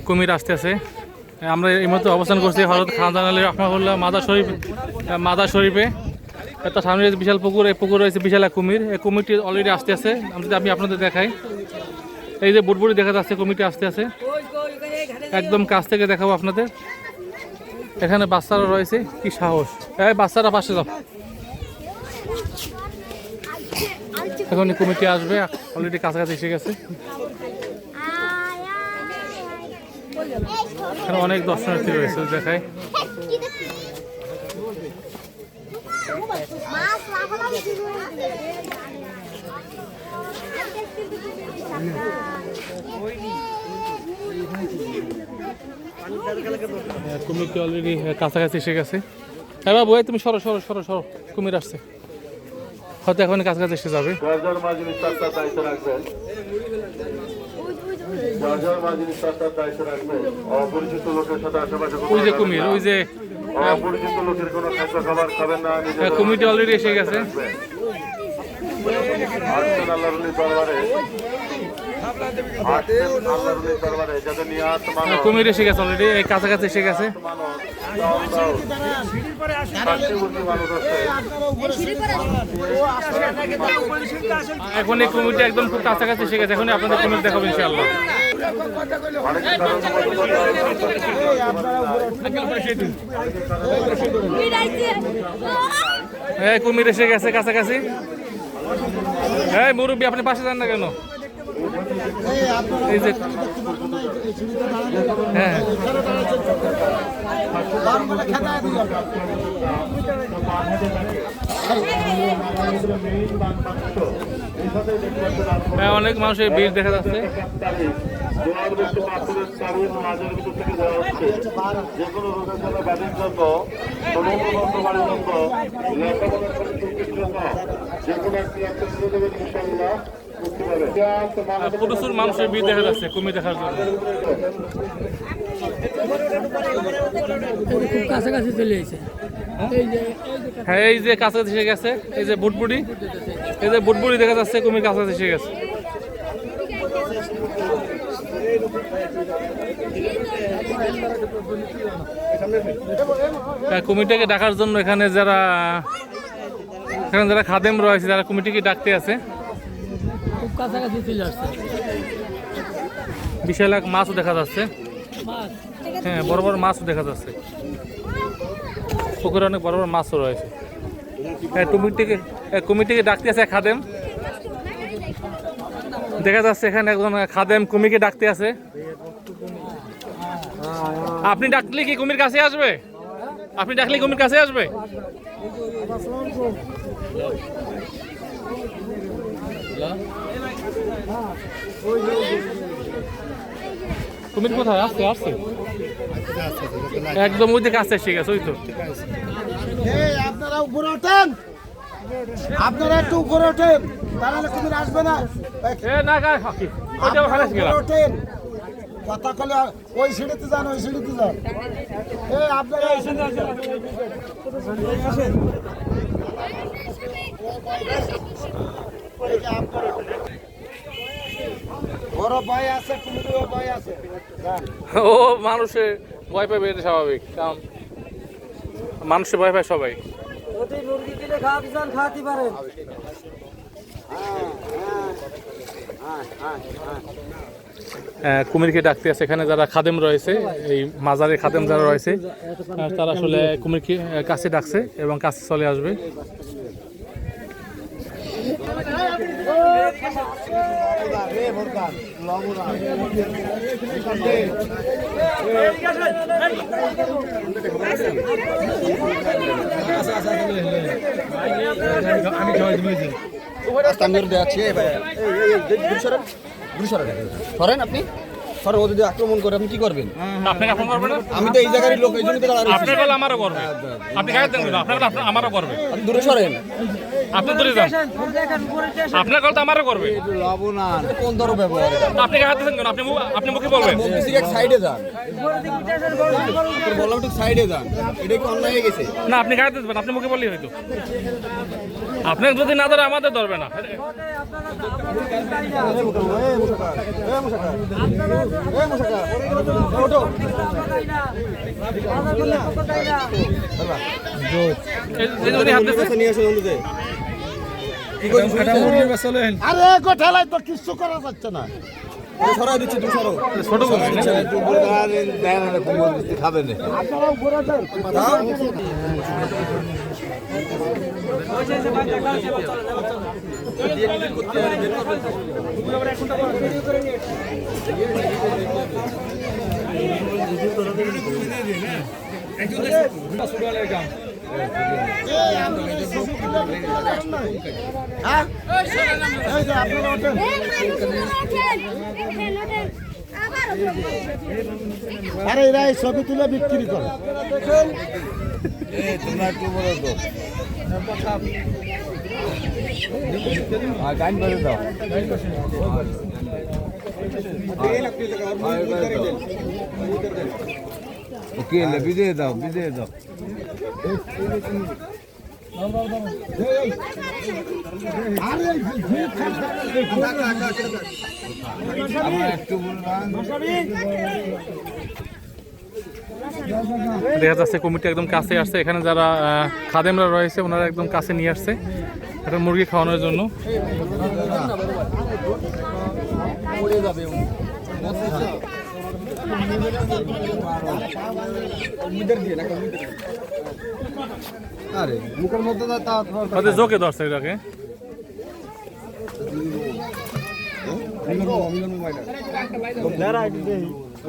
কুমির আসতেছে। আমরা এই মুহূর্তে অবস্থান করছি হযরত খানজান আলী রাহমাহুল্লাহ মাদার শরীফে। একটা সামনে বিশাল পুকুর, এই পুকুর রয়েছে বিশাল এক কুমির। এই কুমিরটি অলরেডি আসতেছে। আমি আপনাদের দেখাই, এই যে বুটবুটি দেখা যাচ্ছে, কুমিরটি আসতে আছে। একদম কাছ থেকে দেখাবো আপনাদের। এখানে বাচ্চারা রয়েছে, কি সাহস! এই বাচ্চারা পাশে যাও। এখন এই কুমিরটি আসবে, অলরেডি কাছাকাছি এসে গেছে। এখানে অনেক দর্শনার্থী রয়েছে, দেখায়। কুমিরটি অলরেডি কাছাকাছি এসে গেছে। হ্যাঁ বাবু, তুমি সরো সরো সরো সরো, কুমির আসছে, হয়তো এখন কাছাকাছি এসে যাবে। ওই যে কুমির, ওই যে অপরিচিত লোকের কোনো খাদ্য খাবার খাবেন না। কুমিরটি অলরেডি এসে গেছে। কুমির এসে গেছে অলরেডি, এই কাছাকাছি এসে গেছে। এখন এই কুমিরটা একদম খুব কাছাকাছি এসে গেছে। এখন আপনাদের কুমির দেখাবো ইনশাআল্লাহ। এই কুমির এসে গেছে কাছাকাছি। এই মুরব্বী, আপনি পাশে যান না কেন? এই যে হ্যাঁ, অনেক মানুষের ভিড় দেখা যাচ্ছে। প্রচুর মানুষের ভিড় দেখা যাচ্ছে কুমির দেখার জন্য। কাছাকাছি চলে এসেছে। হ্যাঁ, এই যে কাছাকাছি এসে গেছে। এই যে বুটবুটি, এই যে বুটবুটি দেখা যাচ্ছে, কুমির কাছাকাছি এসে গেছে। কুমিরটাকে ডাকার জন্য এখানে যারা খাদেম রয়েছে, যারা কুমিরটিকে ডাকতে আছে। খুব কাছাকাছি চলে আসছে। বিশাল এক মাছও দেখা যাচ্ছে। হ্যাঁ, বড় বড় মাছও দেখা যাচ্ছে। পুকুরে অনেক বড় বড় মাছও রয়েছে। কুমিরটিকে ডাকতে আছে খাদেম, দেখা যাচ্ছে। এখানে একজন খাদেম কুমিরকে ডাকতে আছে। আপনি ডাকলে কি কুমির কাছে আসবে? আপনি ডাকলে কুমির কাছে আসবে? কুমির কোথায় আসছে? আসছে একদম ওই দিকে আসতে এসে গেছে। ওই তো আপনারা উপরে ওঠেন, আপনারা একটু উপরে ওঠেন, তাহলে কুমির আসবে না। ওঠেন, কথা কলে ওই সিঁড়িতে যান, ওই সিঁড়িতে যান। আপনারা বড় ভয় আছে, কুমিরের ভয় আছে। ও মানুষে ভয় পাবে, এটা স্বাভাবিক, কারণ মানুষে ভয় পায় সবাই। মুরগি কিনে খাওয়াতে পারেন। কুমিরকে ডাকতে আছে এখানে যারা খাদেম রয়েছে, এই মাজারের খাদেম যারা রয়েছে, তারা আসলে কুমিরকে কাছে ডাকছে এবং কাছে চলে আসবে। আপনি ও যদি আক্রমণ করে আপনি কি করবেন? আপনাকে আক্রমণ করবে না? আমি তো এই জায়গার লোক, এই জন্য তো আপনার গলা আমারও করবে। আপনি গায়ে দেন, আপনার গলা আমারও করবে। আপনি দূরে সরেন, আপনি দূরে যান, আপনার গলা তো আমারও করবে। কোন ধরো ব্যবহার? আপনি গায়ে দেন কেন? আপনি মুখে বলবেন। এক সাইডে যান, বললাম একটু সাইডে যান। এটা কি অন্যায় হয়ে গেছে? না, আপনি গায়ে দেবেন, আপনি মুখে বললেই হয়তো। আপনাকে যদি না ধরে আমাদের ধরবে না। এই যে উনি হাত দিচ্ছে। আরে গোঠালায় তো কিছু করা যাচ্ছে না। ছোট কুমির না? আপনারা উপরে ওঠেন। হ্যাঁ? এই যে আপনারা ওঠেন। আরে এরা এই ছবি তুলে বিক্রি করে। বিজয় দাও বিজয় দাও আরে দেখা যাচ্ছে কমিটি একদম কাছে আসছে। এখানে যারা খাদেমরা রয়েছে ওনারা একদম কাছে নিয়ে আসছে এটা মুরগি খাওয়ানোর জন্য। আরে মুখের মধ্যে ওদের জোকে ধরছে এটাকে।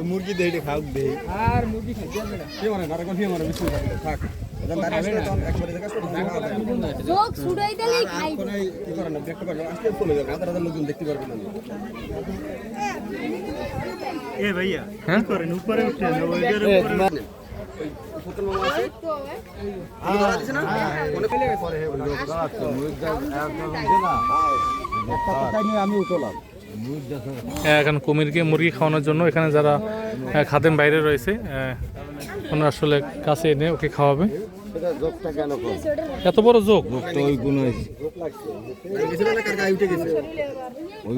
মুরগি দেই খাও দেই আর মুরগি খাইতে হবে না। থাক যোগ ছুড়াই দিলেই খাই কি করে না দেখতে পারবে আজকে চলে যাবে হাজার হাজার লোকজন দেখতে পারবে না হ্যাঁ আমি উঠলাম এখন কুমিরকে মুরগি খাওয়ানোর জন্য এখানে যারা খাদেম বাইরে রয়েছে ওনারা আসলে কাছে এনে ওকে খাওয়াবে। জোকটা কেন কর এত বড় জোক তো ওই গুণ হয়েছে